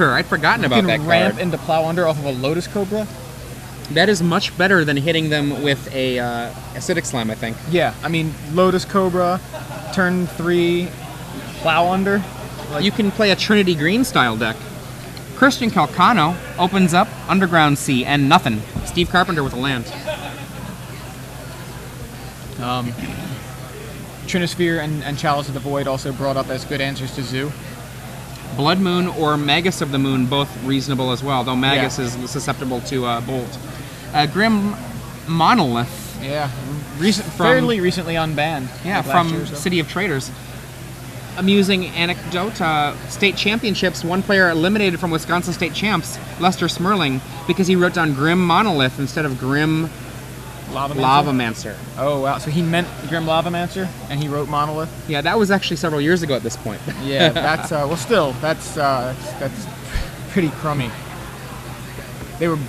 I'd forgotten about that You can ramp card. into Plow Under off of a Lotus Cobra. That is much better than hitting them with a Acidic Slime, I think. Yeah, I mean, Lotus Cobra, turn 3, Plow Under. You can play a Trinity Green style deck. Christian Calcano opens up Underground Sea and nothing. Steve Carpenter with a land. Trinisphere and Chalice of the Void also brought up as good answers to Zoo. Blood Moon or Magus of the Moon, both reasonable as well, though Magus Yeah. is susceptible to Bolt. Grim Monolith. Yeah, fairly recently unbanned. Yeah, like last year from or so. City of Traders. Amusing anecdote, state championships, one player eliminated from Wisconsin State Champs, Lester Smerling, because he wrote down Grim Monolith instead of Grim Lavamancer. Oh, wow. So he meant Grim Lavamancer, and he wrote Monolith? Yeah, that was actually several years ago at this point. Yeah, that's, well, still, that's pretty crummy.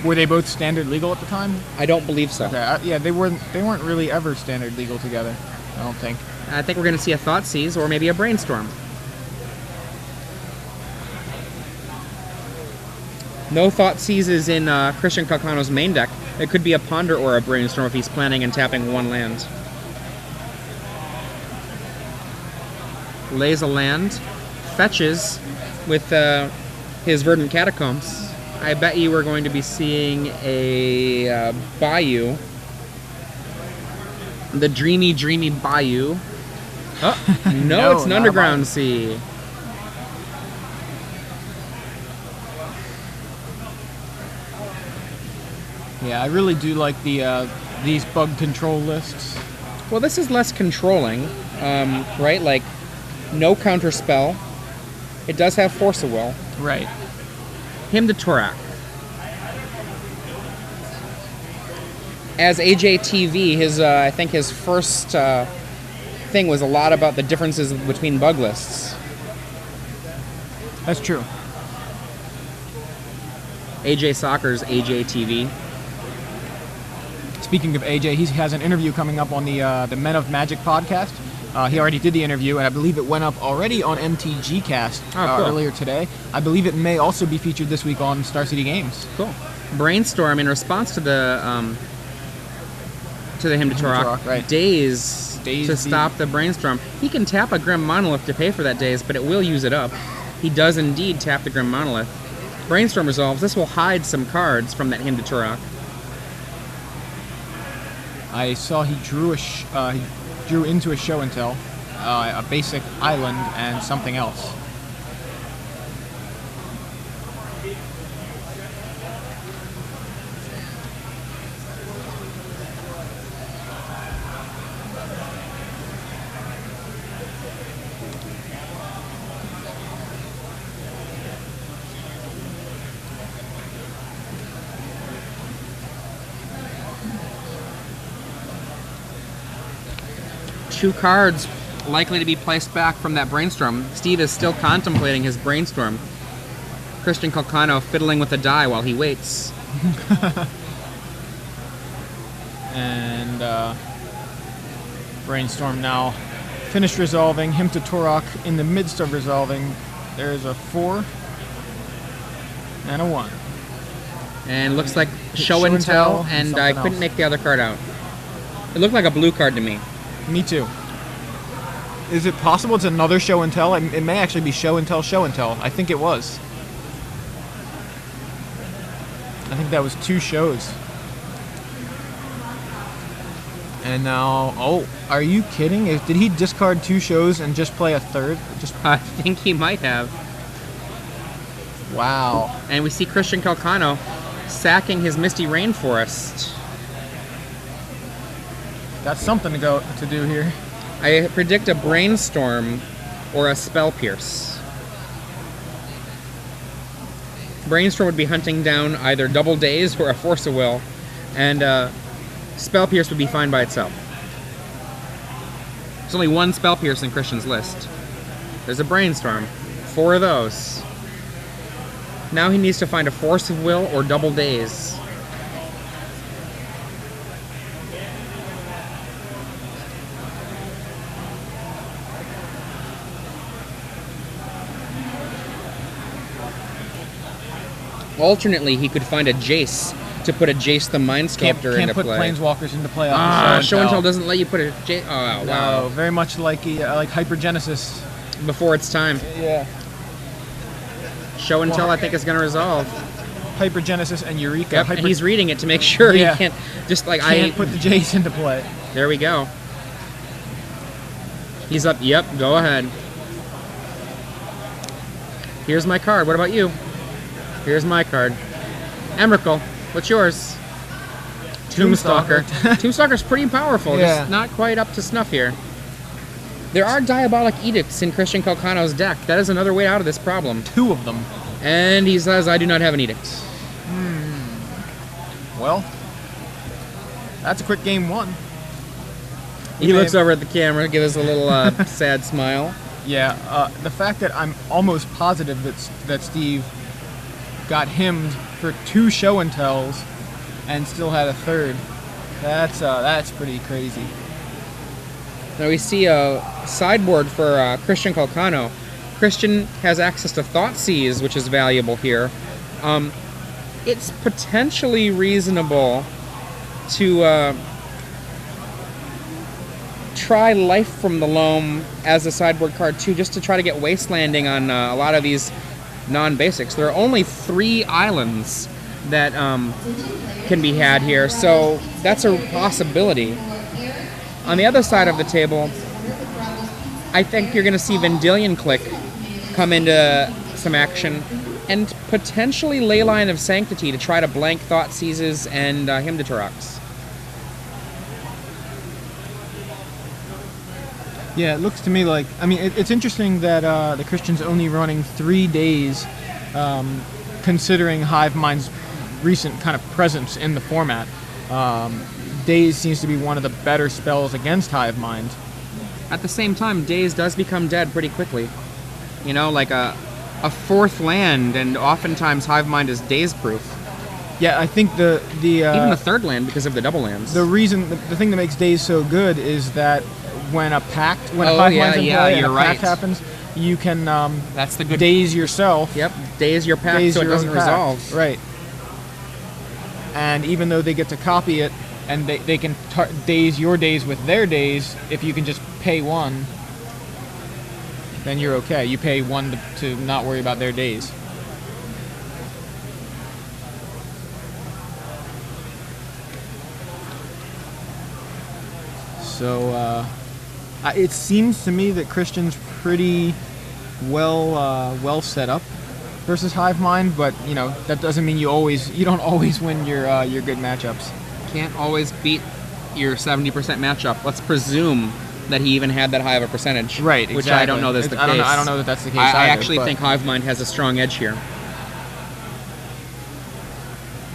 Were they both standard legal at the time? I don't believe so. Okay, yeah, they weren't really ever standard legal together, I don't think. I think we're going to see a Thoughtseize or maybe a Brainstorm. No Thoughtseizes in Christian Calcano's main deck. It could be a Ponder or a Brainstorm if he's planning and tapping one land. Lays a land, fetches with his Verdant Catacombs. I bet you we're going to be seeing a Bayou. The Dreamy, Dreamy Bayou. Oh, no, it's an Underground Sea. Yeah, I really do like these bug control lists. Well, this is less controlling, right? Like, no counterspell. It does have Force of Will. Right. Hymn to Torak. As AJTV, I think his first thing was a lot about the differences between bug lists. That's true. AJ Soccer's AJTV. Speaking of AJ, he has an interview coming up on the Men of Magic podcast. He already did the interview, and I believe it went up already on MTG-cast cool. earlier today. I believe it may also be featured this week on Star City Games. Cool. Brainstorm, in response to the Hymn to Torak, right. Daze to stop the Brainstorm. He can tap a Grim Monolith to pay for that Daze, but it will use it up. He does indeed tap the Grim Monolith. Brainstorm resolves. This will hide some cards from that Hymn to Torak. I saw he drew into a show and tell, a basic island and something else. Two cards likely to be placed back from that Brainstorm. Steve is still contemplating his Brainstorm. Christian Calcano fiddling with the die while he waits. And Brainstorm now finished resolving. Hymn to Torak in the midst of resolving. There's a 4 and a 1. And looks like Show and Tell, and I couldn't make the other card out. It looked like a blue card to me. Me too. Is it possible it's another Show and Tell? It may actually be Show and Tell, Show and Tell. I think it was. I think that was 2 shows. And now, oh, are you kidding? Did he discard 2 shows and just play a third? I think he might have. Wow. And we see Christian Calcano sacking his Misty Rainforest. That's something to do here. I predict a Brainstorm or a Spell Pierce. Brainstorm would be hunting down either Double Daze or a Force of Will, and Spell Pierce would be fine by itself. There's only one Spell Pierce in Christian's list. There's a Brainstorm. 4 of those. Now he needs to find a Force of Will or Double Daze. Alternately, he could find a Jace to put a Jace the Mind Sculptor Can't into put play. Planeswalkers into play off Show and Tell doesn't let you put a Jace. Oh, wow. No, very much like Hypergenesis. Before it's time. Yeah. Show and Tell, I think, is going to resolve. Hypergenesis and Eureka. Yep, and he's reading it to make sure he can't just like can't put the Jace into play. There we go. He's up. Yep, go ahead. Here's my card. What about you? Here's my card. Emrakul, what's yours? Tombstalker. Tombstalker's pretty powerful, just not quite up to snuff here. There are Diabolic Edicts in Christian Calcano's deck. That is another way out of this problem. 2 of them. And he says, I do not have an edict. Well, that's a quick game 1. He looks over at the camera, gives us a little sad smile. Yeah, the fact that I'm almost positive that Steve got hymned for 2 show and tells and still had a 3rd, that's pretty crazy. Now we see a sideboard for Christian Calcano. Christian has access to Thoughtseize, which is valuable here. It's potentially reasonable to try Life from the Loam as a sideboard card too, just to try to get Wastelanding on a lot of these non-basics. There are only 3 islands that can be had here, so that's a possibility. On the other side of the table, I think you're going to see Vendilion Click come into some action, and potentially Leyline of Sanctity to try to blank Thoughtseizes and Hymn to Torox. Yeah, it looks to me like, I mean, it's interesting that the Christian's only running 3 days, considering Hive Mind's recent kind of presence in the format. Daze seems to be one of the better spells against Hive Mind. At the same time, Daze does become dead pretty quickly. You know, like a 4th land, and oftentimes Hive Mind is Daze-proof. Yeah, I think the even the 3rd land because of the double lands. The reason, the thing that makes Daze so good is that when a Hive Mind's in play and a pact happens, you can that's the good Daze yourself. Yep, Daze your pact so it doesn't resolve. Right. And even though they get to copy it, and they can Daze your Daze with their Daze, if you can just pay 1, then you're okay. You pay 1 to not worry about their Daze. So it seems to me that Christian's pretty well set up versus Hive Mind, but you know that doesn't mean you don't always win your good matchups. Can't always beat your 70% matchup. Let's presume that he even had that high of a percentage. Right, exactly. Which I don't know that's the case. I don't know that that's the case I either, actually think Hive Mind has a strong edge here.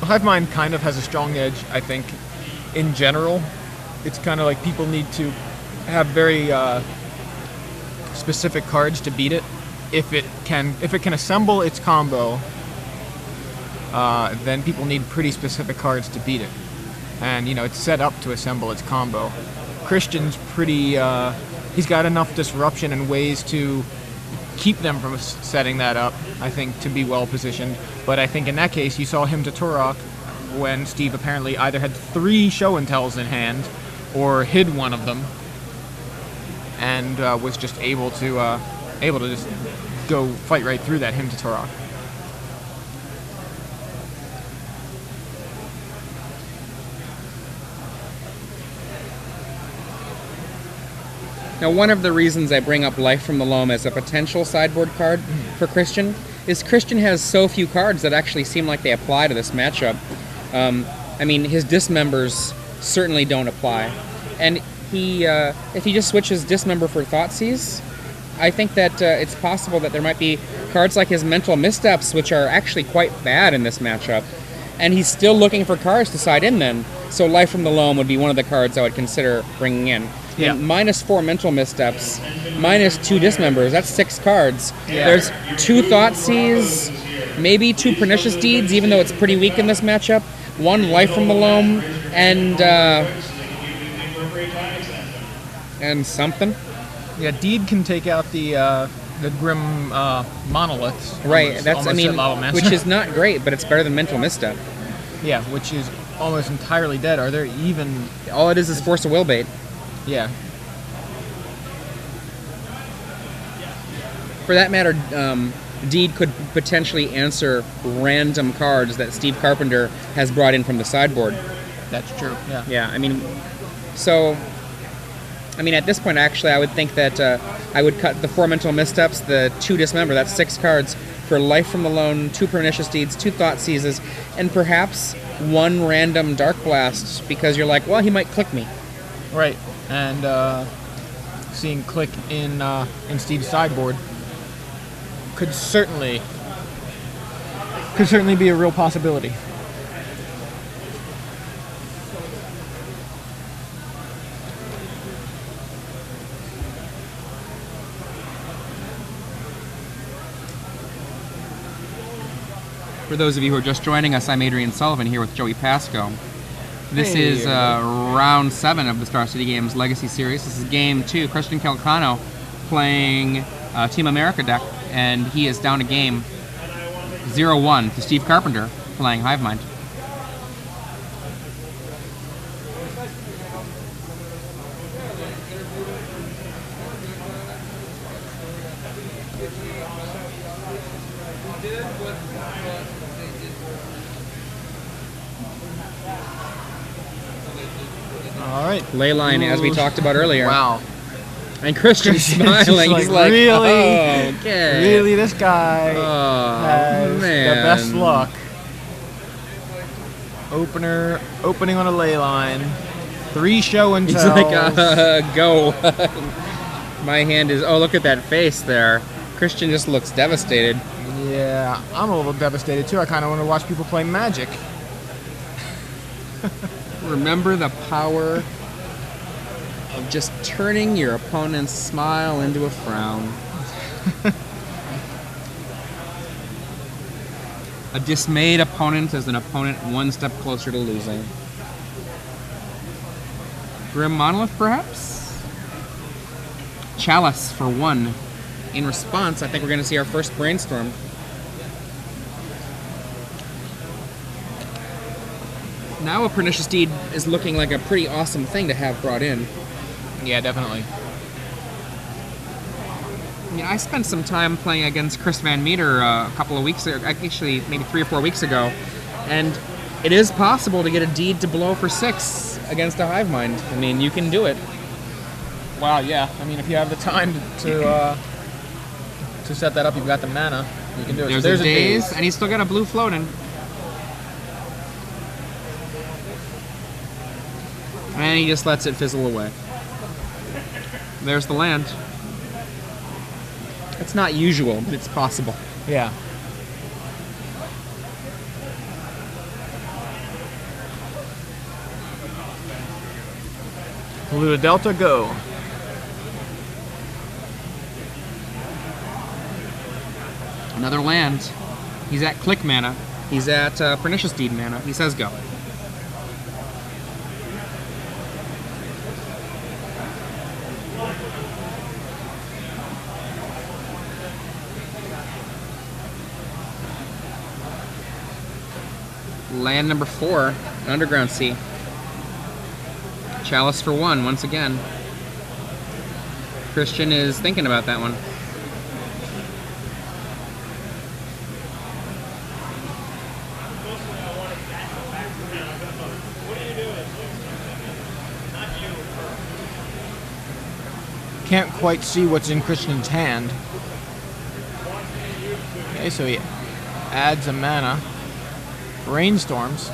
Hive Mind kind of has a strong edge, I think, in general. It's kind of like people need to have very specific cards to beat it. If it can assemble its combo, then people need pretty specific cards to beat it. And, you know, it's set up to assemble its combo. Christian's pretty, he's got enough disruption and ways to keep them from setting that up, I think, to be well positioned. But I think in that case, you saw him to Turok when Steve apparently either had 3 show and tells in hand or hid one of them and was just able to just go fight right through that him to Turok. Now, one of the reasons I bring up Life from the Loam as a potential sideboard card for Christian is Christian has so few cards that actually seem like they apply to this matchup. I mean, his Dismembers certainly don't apply. And he, if he just switches Dismember for Thoughtseize, I think that it's possible that there might be cards like his Mental Missteps, which are actually quite bad in this matchup. And he's still looking for cards to side in then. So Life from the Loam would be one of the cards I would consider bringing in. Yeah. And -4 Mental Missteps, -2 Dismembers, that's 6 cards. Yeah. There's 2 Thoughtseize, maybe 2 Pernicious Deeds, even though it's pretty weak in this matchup. 1 Life from the Loam, and something. Yeah, Deed can take out the the Grim monoliths. Right. Almost which is not great, but it's better than Mental Misstep. Yeah, which is almost entirely dead. Are there even? All it is Force of Will bait. Yeah. For that matter, Deed could potentially answer random cards that Steve Carpenter has brought in from the sideboard. That's true. Yeah. Yeah. At this point, actually, I would think that I would cut the 4 Mental Missteps, the 2 Dismember, that's 6 cards, for Life from the Loan, 2 Pernicious Deeds, 2 Thought Seizes, and perhaps 1 random Dark Blast, because you're like, well, he might click me. Right. And seeing click in Steve's sideboard could certainly be a real possibility. For those of you who are just joining us, I'm Adrian Sullivan here with Joey Pasco. This is round 7 of the Star City Games Legacy Series. This is game 2. Christian Calcano playing Team America deck, and he is down a game 0-1 to Steve Carpenter playing Hivemind. All right. Leyline, as we talked about earlier. Wow. And Christian's smiling. He's like, really? Oh, okay. Really, this guy has man. the best luck. Opening on a Leyline. 3 show and He's tells. like, go. My hand is, look at that face there. Christian just looks devastated. Yeah, I'm a little devastated too. I kind of want to watch people play Magic. Remember the power of just turning your opponent's smile into a frown. A dismayed opponent is an opponent 1 step closer to losing. Grim Monolith, perhaps? Chalice for 1. In response, I think we're going to see our first Brainstorm. Now a Pernicious Deed is looking like a pretty awesome thing to have brought in. Yeah, definitely. I spent some time playing against Chris Van Meter a couple of weeks ago, actually maybe 3 or 4 weeks ago, and it is possible to get a Deed to blow for 6 against a Hivemind. I mean, you can do it. Wow, yeah. I mean, if you have the time to set that up, you've got the mana, you can do it. There's a Daze, and he's still got a blue floating. And he just lets it fizzle away. There's the land. It's not usual, but it's possible. Yeah. Blue Delta, go. Another land. He's at click mana. He's at Pernicious Deed mana. He says go. Land number 4, Underground Sea. Chalice for 1, once again. Christian is thinking about that one. Can't quite see what's in Christian's hand. Okay, so he adds a mana. Brainstorms.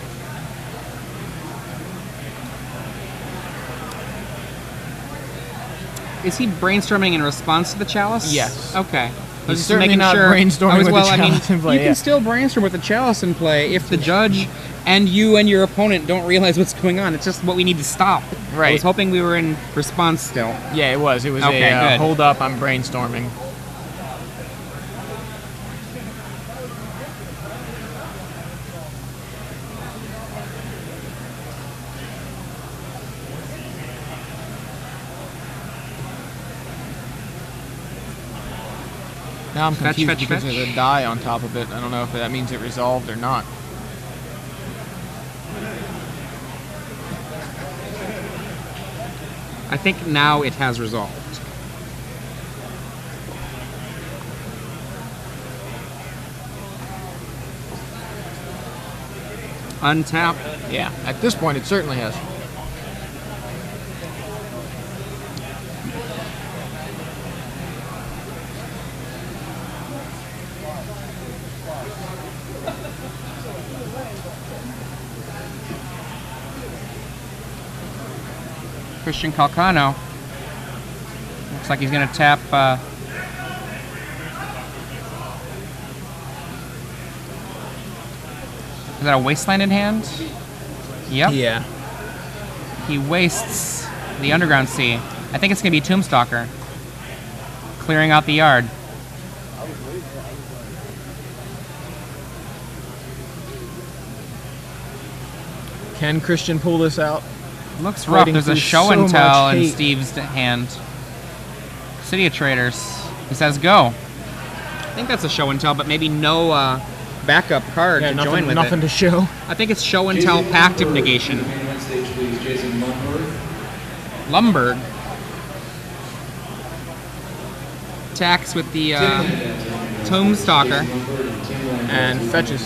Is he brainstorming in response to the Chalice? Yes. Okay. He's certainly not brainstorming with the Chalice in play. You can still brainstorm with the Chalice in play if the judge and you and your opponent don't realize what's going on. It's just what we need to stop. Right. I was hoping we were in response still. Yeah, it was. It was okay, a hold up, I'm brainstorming. Now I'm confused fetch, because fetch. there's a die on top of it. I don't know if that means it resolved or not. I think now it has resolved. Untap. Yeah, at this point it certainly has. Christian Calcano. Looks like he's going to tap. Is that a Wasteland in hand? Yep. Yeah. He wastes the Underground Sea. I think it's going to be Tombstalker. Clearing out the yard. Can Christian pull this out? Looks rough. There's a show and so tell much in hate. Steve's hand. City of Traders. He says go. I think that's a show and tell, but maybe no backup card Yeah, to nothing, join with nothing it. to show. I think it's show and tell pact of negation. Lumberg. Attacks with the Tombstalker. And fetches.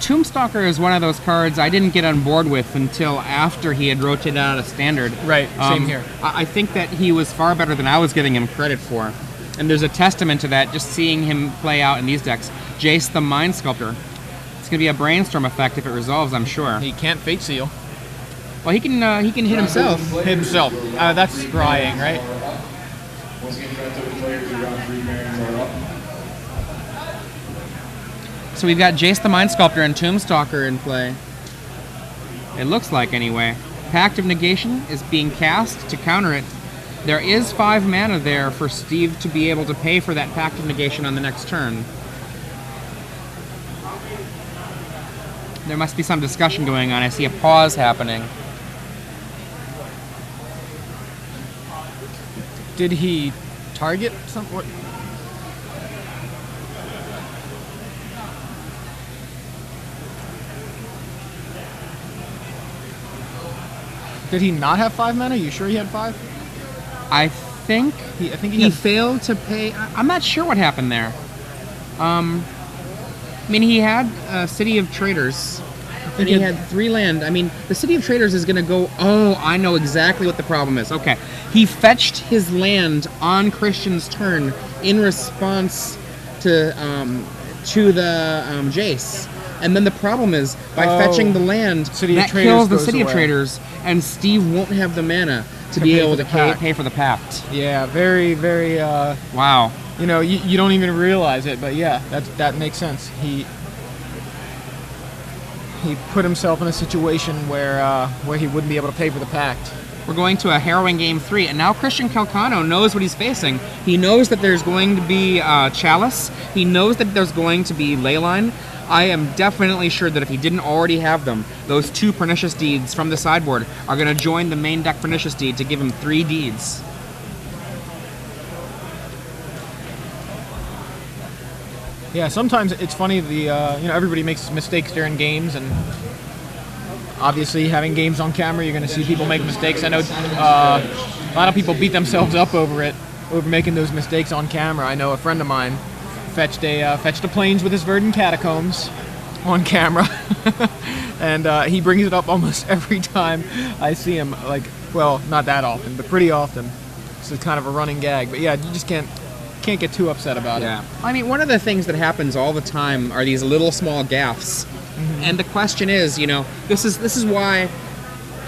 Tombstalker is one of those cards I didn't get on board with until after he had rotated out of standard. Right, same here. I think that he was far better than I was giving him credit for. And there's a testament to that just seeing him play out in these decks. Jace the Mind Sculptor. It's going to be a brainstorm effect if it resolves, I'm sure. He can't Fate Seal. Well, he can hit himself. Himself. That's scrying, right? Once again, try to players around 3 pairings are up. So we've got Jace the Mind Sculptor and Tombstalker in play. It looks like, anyway. Pact of Negation is being cast to counter it. There is 5 mana there for Steve to be able to pay for that Pact of Negation on the next turn. There must be some discussion going on. I see a pause happening. Did he target something? Did he not have 5 mana? You sure he had 5? I think I think he had. failed to pay. I'm not sure what happened there. I mean, he had City of Traders, and he had 3 land. I mean, the City of Traders is going to go. Oh, I know exactly what the problem is. Okay, he fetched his land on Christian's turn in response to the Jace, and then the problem is by fetching the land City of that Traders kills the goes City of away. Traders, and Steve won't have the mana to be pay able for to the pact. pay for the pact. Yeah, very, very. Wow. You know, you don't even realize it, but yeah, that makes sense. He put himself in a situation where he wouldn't be able to pay for the pact. We're going to a harrowing game 3, and now Christian Calcano knows what he's facing. He knows that there's going to be Chalice. He knows that there's going to be Leyline. I am definitely sure that if he didn't already have them, those 2 Pernicious Deeds from the sideboard are going to join the main deck Pernicious Deed to give him 3 deeds. Yeah, sometimes it's funny. Everybody makes mistakes during games, and obviously having games on camera, you're going to see people make mistakes. I know a lot of people beat themselves up over making those mistakes on camera. I know a friend of mine fetched a Plains with his Verdant Catacombs on camera, and he brings it up almost every time I see him. Like, well, not that often, but pretty often. So it's kind of a running gag. But yeah, you just can't get too upset about it. I mean, one of the things that happens all the time are these little small gaffes. Mm-hmm. And the question is, this is why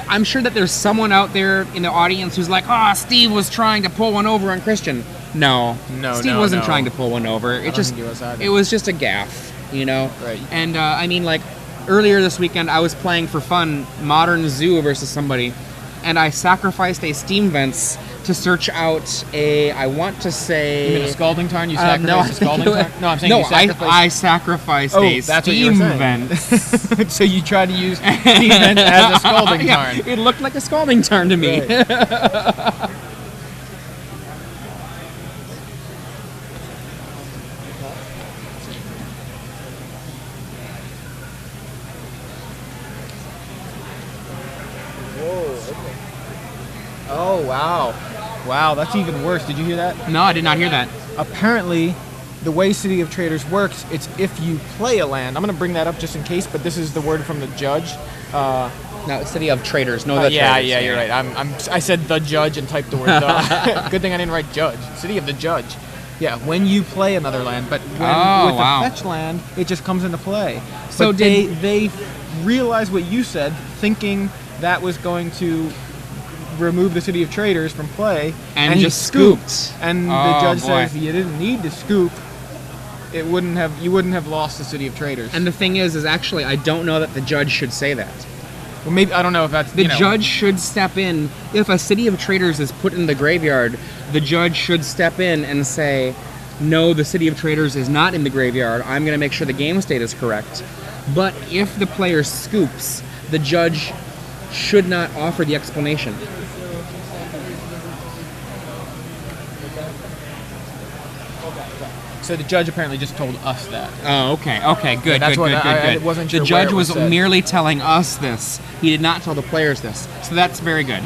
I'm sure that there's someone out there in the audience who's like, Steve was trying to pull one over on Christian. No, Steve wasn't trying to pull one over. I don't think he was either. It was just a gaff, Right. And I mean, like, earlier this weekend, I was playing for fun Modern Zoo versus somebody, and I sacrificed a Steam Vents to search out a, I want to say... You mean a Scalding Tarn? You sacrificed a Scalding Tarn? No, I'm saying no, you sacrificed... I sacrificed a that's what you steam were saying. vent. So you tried to use steam vent as a Scalding Tarn. It looked like a Scalding Tarn to me. Right. Oh, wow. Wow, that's even worse. Did you hear that? No, I did not hear that. Apparently, the way City of Traders works, it's if you play a land. I'm going to bring that up just in case, but this is the word from the judge. No, it's City of Traders, no the yeah, Traders. Yeah, you're right. I said the judge and typed the word the. Good thing I didn't write judge. City of the judge. Yeah, when you play another land, but when with a fetch land, it just comes into play. So but they realized what you said, thinking that was going to remove the City of Traders from play, and just scooped. And the judge says you didn't need to scoop. You wouldn't have lost the City of Traders. And the thing is actually I don't know that the judge should say that. Well, maybe I don't know if that's the judge should step in if a City of Traders is put in the graveyard. The judge should step in and say, "No, the City of Traders is not in the graveyard. I'm going to make sure the game state is correct." But if the player scoops, the judge should not offer the explanation. So the judge apparently just told us that. Oh, okay. Okay, good, that's good. I wasn't sure the judge where it was merely telling us this. He did not tell the players this. So that's very good.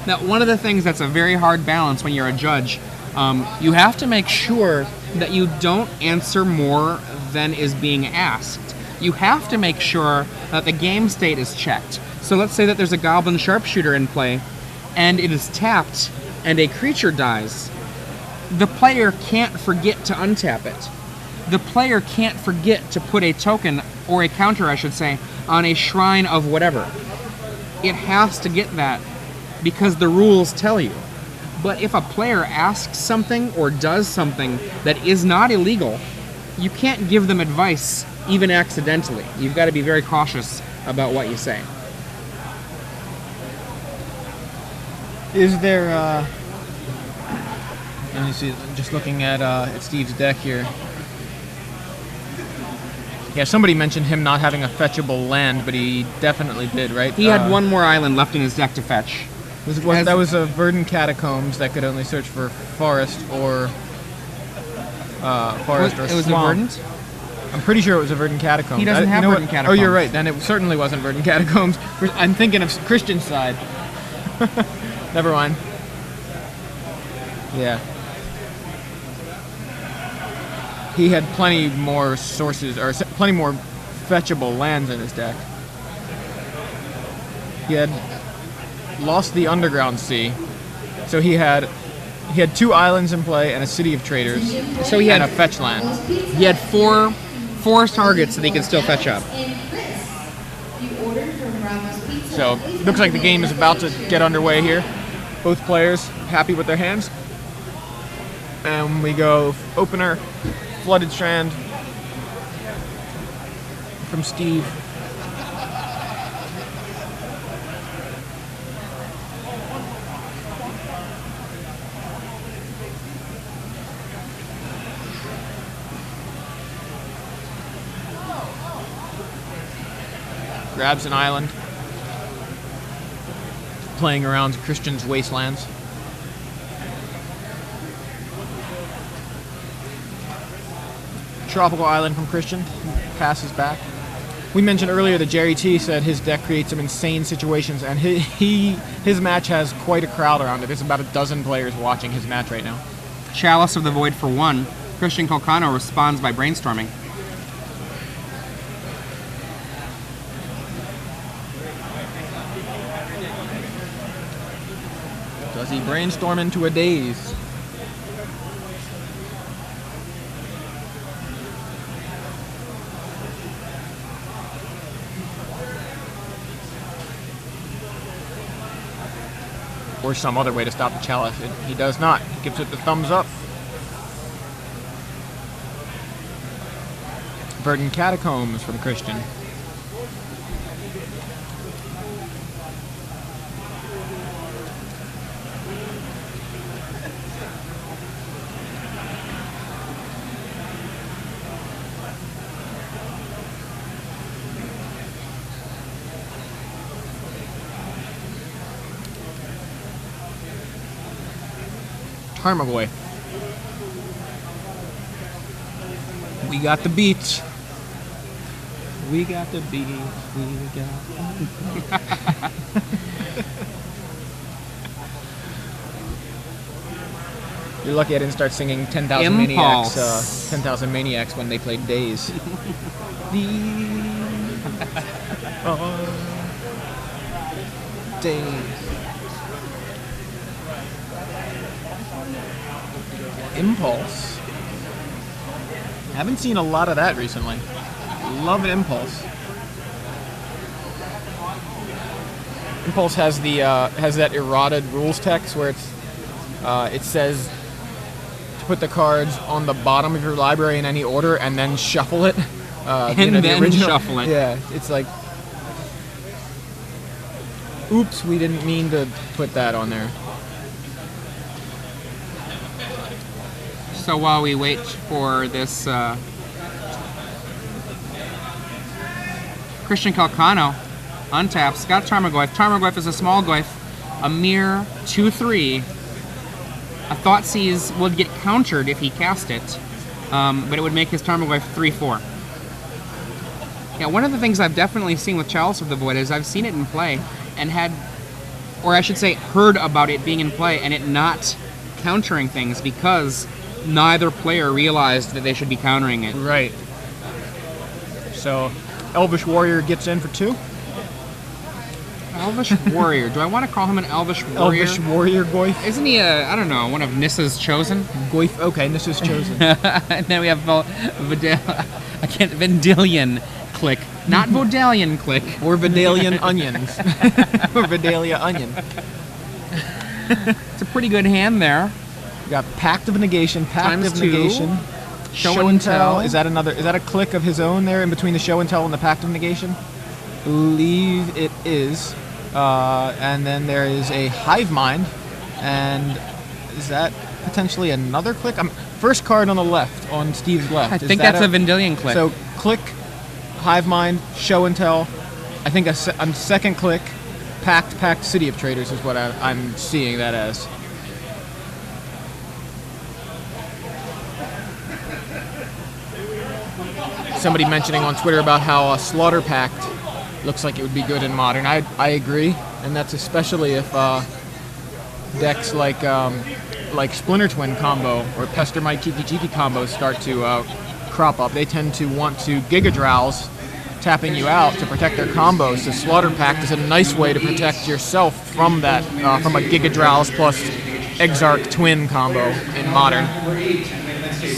Now, one of the things that's a very hard balance when you're a judge, you have to make sure that you don't answer more than is being asked. You have to make sure that the game state is checked. So let's say that there's a Goblin Sharpshooter in play, and it is tapped, and a creature dies. The player can't forget to untap it. The player can't forget to put a token, or a counter, I should say, on a shrine of whatever. It has to get that because the rules tell you. But if a player asks something or does something that is not illegal, you can't give them advice, even accidentally. You've got to be very cautious about what you say. Is there... Let me see, just looking at Steve's deck here. Yeah, somebody mentioned him not having a fetchable land, but he definitely did, right? He had one more island left in his deck to fetch. That was a Verdant Catacombs that could only search for forest or or It was swamp. a Verdant? I'm pretty sure it was a Verdant Catacombs. He doesn't have Verdant Catacombs. Oh, you're right. Then it certainly wasn't Verdant Catacombs. I'm thinking of Christian's side. Never mind. Yeah. He had plenty more sources, or plenty more fetchable lands in his deck. He had lost the Underground Sea, so he had 2 islands in play and a City of Traders, so he had a fetch land. He had four targets that he could still fetch up. So looks like the game is about to get underway here. Both players happy with their hands, and we go opener. Flooded Strand from Steve. Grabs an island. Playing around Christian's Wastelands. Tropical Island from Christian, passes back. We mentioned earlier that Jerry T said his deck creates some insane situations, and his match has quite a crowd around it. There's about a dozen players watching his match right now. Chalice of the Void for 1. Christian Calcano responds by brainstorming. Does he brainstorm into a daze? Or some other way to stop the Chalice. He does not. He gives it the thumbs up. Verdant Catacombs from Christian. Tarmogoyf. We got the beats. We got the beats. We got. You're lucky I didn't start singing 10,000 Maniacs. 10,000 Maniacs when they played Days. Days. Impulse. Haven't seen a lot of that recently. Love Impulse. Impulse has the has that eroded rules text where it says to put the cards on the bottom of your library in any order and then shuffle it. And then shuffle it. Yeah, it's like, oops, we didn't mean to put that on there. So while we wait for this Christian Calcano, untapped, Scott Tarmogoyf. Tarmogoyf is a small goyf, a mere 2/3. A Thoughtseize would get countered if he cast it, but it would make his Tarmogoyf 3/4. Yeah, one of the things I've definitely seen with Chalice of the Void is I've seen it in play and or I should say heard about it being in play and it not countering things because neither player realized that they should be countering it. Right. So, Elvish Warrior gets in for 2. Elvish Warrior. Do I want to call him an Elvish Warrior? Elvish Warrior Goyf. Isn't he I don't know, one of Nissa's chosen? Goyf, okay, Nissa's chosen. And then we have Vendilion Click. Not Vodalion Click. Or Vidalian Onions. Or Vidalia Onion. It's a pretty good hand there. We got Pact of Negation, Pact of ×2. Negation. Show and Tell. Is that a click of his own there in between the Show and Tell and the Pact of Negation? Believe it is. And then there is a Hive Mind. And is that potentially another click? First card on the left, on Steve's left. I think that's a Vendilion Click. So click, Hive Mind, Show and Tell. I think a second click, Pact City of Traders is what I'm seeing that as. Somebody mentioning on Twitter about how a Slaughter Pact looks like it would be good in Modern. I agree, and that's especially if decks like Splinter Twin combo or Pester Mite Tiki Tiki combos start to crop up. They tend to want to Giga Drowse, tapping you out to protect their combos. So Slaughter Pact is a nice way to protect yourself from that, from a Giga Drowse plus Exarch Twin combo in Modern.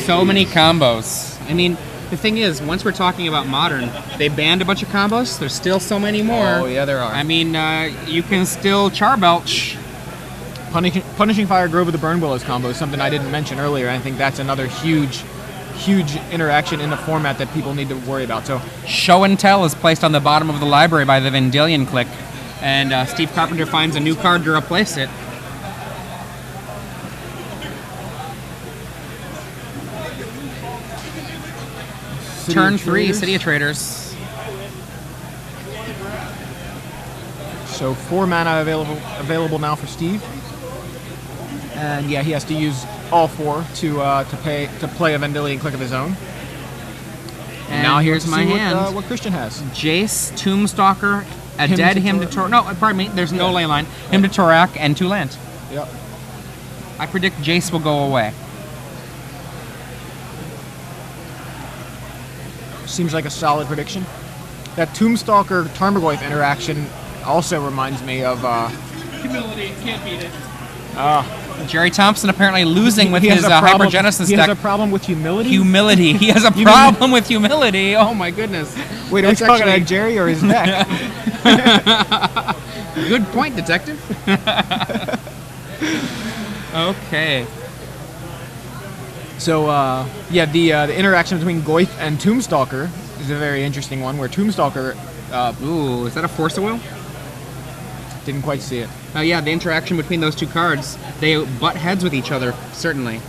So many combos. I mean, the thing is, once we're talking about Modern, they banned a bunch of combos. There's still so many more. Oh, yeah, there are. I mean, you can still Charbelch. Punishing Fire Grove with the Burn Willows combo is something I didn't mention earlier. I think that's another huge interaction in the format that people need to worry about. So, Show and Tell is placed on the bottom of the library by the Vendilion Click, and Steve Carpenter finds a new card to replace it. Turn 3, City of Traders. So 4 mana available now for Steve, and yeah, he has to use all 4 to play a Vendilion Click of his own. And now here's my hand. What Christian has? Jace, Tombstalker, a dead Hymn to Torak. No, pardon me. There's no ley line. Hymn to Torak and 2 land. Yep. I predict Jace will go away. Seems like a solid prediction. That Tombstalker Tarmogoyf interaction also reminds me of Humility, can't beat it. Jerry Thompson apparently losing with he his Hypergenesis deck. He has a problem with humility? Humility. He has a problem with humility. Oh my goodness. Wait, are we talking about Jerry or his deck? Good point, detective. Okay. So, yeah, the interaction between Goyf and Tombstalker is a very interesting one, where Tombstalker... Ooh, is that a Force of Will? Didn't quite see it. Yeah, the interaction between those 2 cards, they butt heads with each other, certainly.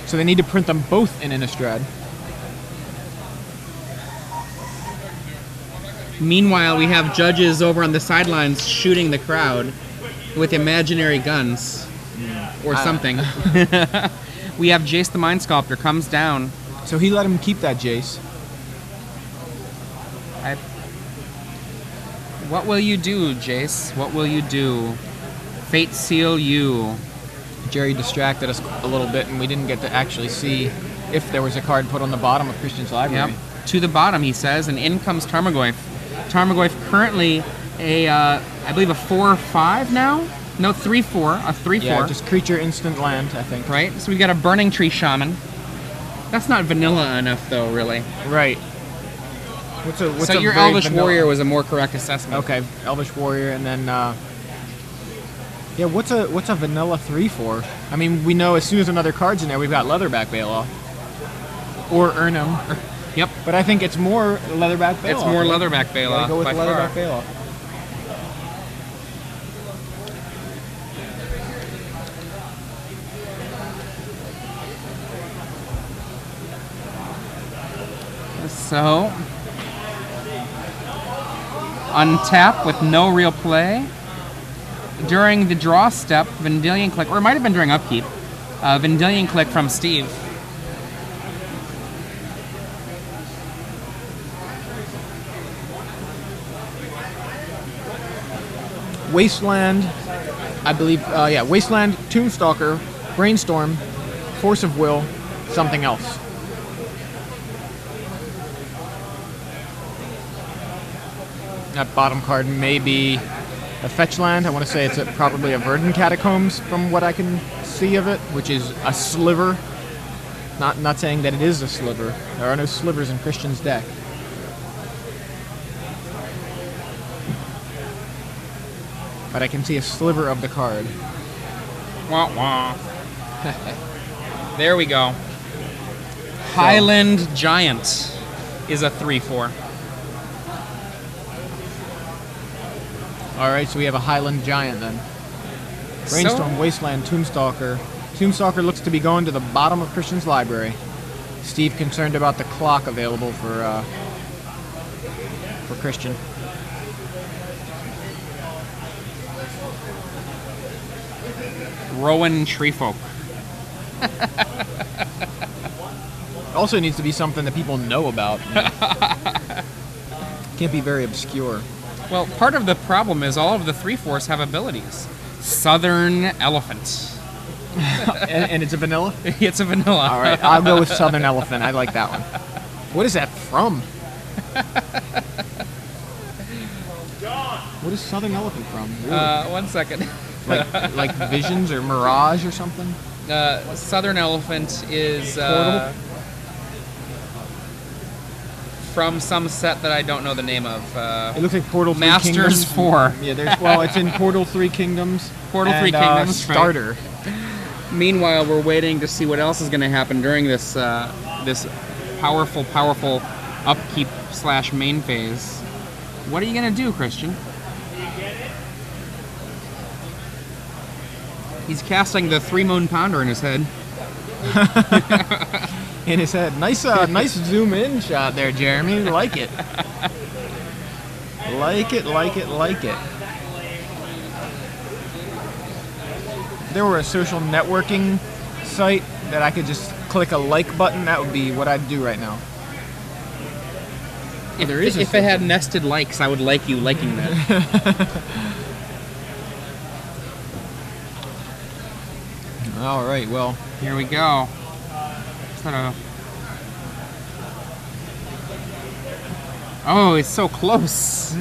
So they need to print them both in Innistrad. Meanwhile, we have judges over on the sidelines shooting the crowd with imaginary guns. or something. We have Jace the Mind Sculptor comes down. So he let him keep that Jace. What will you do, Jace? What will you do? Fate seal you. Jerry distracted us a little bit, and we didn't get to actually see if there was a card put on the bottom of Christian's library. Yep. To the bottom, he says, and in comes Tarmogoyf. Tarmogoyf currently I believe a 4/5 now? No, 3/4. A 3/4. Yeah, just creature instant land, I think. Right? So we got a Burning Tree Shaman. That's not vanilla enough, though, really. Right. What's so your Elvish Warrior was a more correct assessment. Okay, Elvish Warrior, and then yeah, what's a vanilla 3/4? I mean, we know as soon as another card's in there, we've got Leatherback Baloth or Urnum. Yep. But I think it's more Leatherback Baloth. It's more Leatherback Baloth. Go with by Leatherback far. Baloth. So, untap with no real play. During the draw step, Vendilion Click, or it might have been during upkeep, Vendilion Click from Steve. Wasteland, I believe, yeah, Wasteland, Tombstalker, Brainstorm, Force of Will, something else. That bottom card may be a fetch land. I want to say it's probably a Verdant Catacombs from what I can see of it, which is a sliver. Not saying that it is a sliver. There are no slivers in Christian's deck. But I can see a sliver of the card. Wah wah. There we go. Highland Giant is a 3/4. Alright, so we have a Highland Giant then. Brainstorm, Wasteland, Tombstalker. Tombstalker looks to be going to the bottom of Christian's library. Steve concerned about the clock available for Christian. Rowan Treefolk. Also needs to be something that people know about. Can't be very obscure. Well, part of the problem is all of the 3/4s have abilities. Southern Elephant. and it's a vanilla? It's a vanilla. All right, I'll go with Southern Elephant. I like that one. What is that from? What is Southern Elephant from? Really? 1 second. like Visions or Mirage or something? Southern Elephant is from some set that I don't know the name of. It looks like Portal 3 Masters Kingdoms. 4. Yeah, it's in Portal 3 Kingdoms. Portal 3 Kingdoms. Starter. Right. Meanwhile, we're waiting to see what else is going to happen during this this powerful upkeep / main phase. What are you going to do, Christian? He's casting the 3-Moon Pounder in his head. In his head. Nice zoom in shot there, Jeremy. Like it. Like it. If there were a social networking site that I could just click a like button, that would be what I'd do right now. If it had nested likes, I would like you liking that. All right, well, here we go. Oh, it's so close.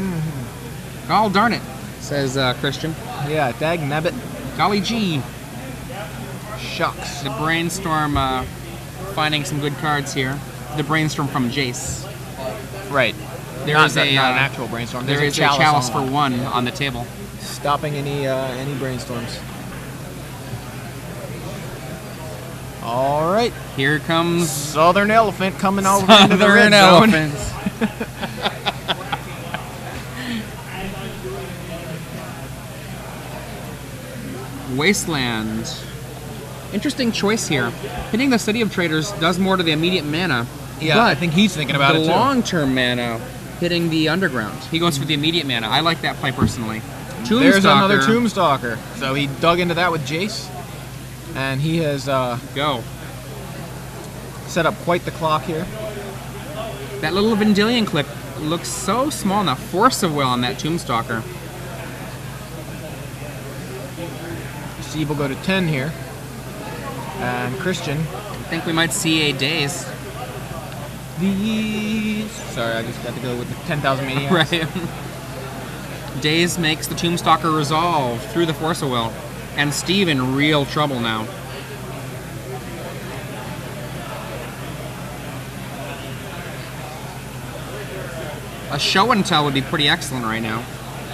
Oh, darn it, says Christian. Yeah, dag nabbit. Golly gee. Shucks. The Brainstorm finding some good cards here. The Brainstorm from Jace. Right. There's not an actual Brainstorm. There is a chalice for 1 on the table. Stopping any Brainstorms. All right. Here comes Southern Elephant coming over into the red Elephant. zone. Wasteland. Interesting choice here. Hitting the City of Traders does more to the immediate mana. Yeah, but I think he's thinking about it too. The long-term mana hitting the Underground. He goes for the immediate mana. I like that play personally. There's another Tombstalker. So he dug into that with Jace. And he has Go. set up quite the clock here. That little Vendilion click looks so small now. Force of Will on that Tombstalker. Steve will go to 10 here. And Christian. I think we might see a Daze. Sorry, I just got to go with the 10,000 Maniacs. Right. Daze makes the Tombstalker resolve through the Force of Will. And Steve in real trouble now. A show and tell would be pretty excellent right now.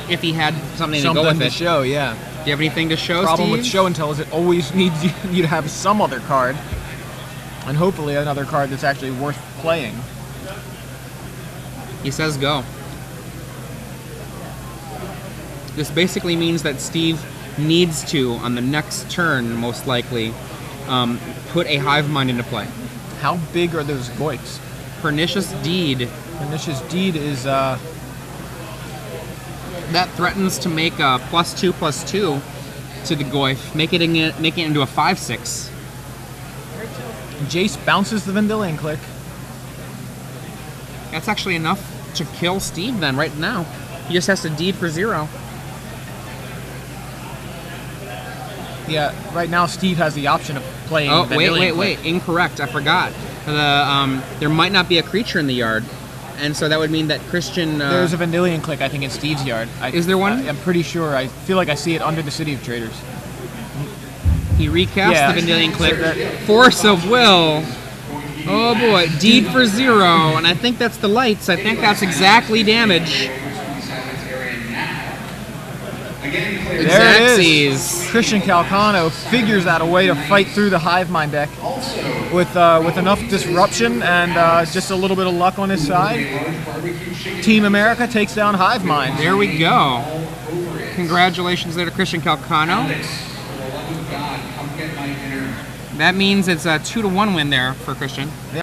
If he had something to go with to it. show, yeah. Do you have anything to show, Problem Steve? with show and tell is it always needs you to have some other card. And hopefully another card that's actually worth playing. He says go. This basically means that Steve needs to, on the next turn, most likely, put a Hive Mind into play. How big are those Goiks? Pernicious Deed. Pernicious Deed is, That threatens to make a +2/+2 to the Goyf, making it into a 5/6. Jace bounces the Vendilion Click. That's actually enough to kill Steve then, right now. He just has to deed for 0. Yeah, right now Steve has the option of playing Oh, Vendilion Click. wait. Incorrect. I forgot. There might not be a creature in the yard. And so that would mean that Christian... There's a Vendilion Click, I think, in Steve's yard. Is there one? I'm pretty sure. I feel like I see it under the City of Traders. He recasts Yeah. the Vendilion Click. Force of Will. Oh boy, deed for 0. And I think that's the lights. I think that's exactly damage. There it is. Christian Calcano figures out a way to fight through the Hive Mind deck with enough disruption and just a little bit of luck on his side. Team America takes down Hive Mind. There we go. Congratulations there to Christian Calcano. That means it's a 2-1 win there for Christian.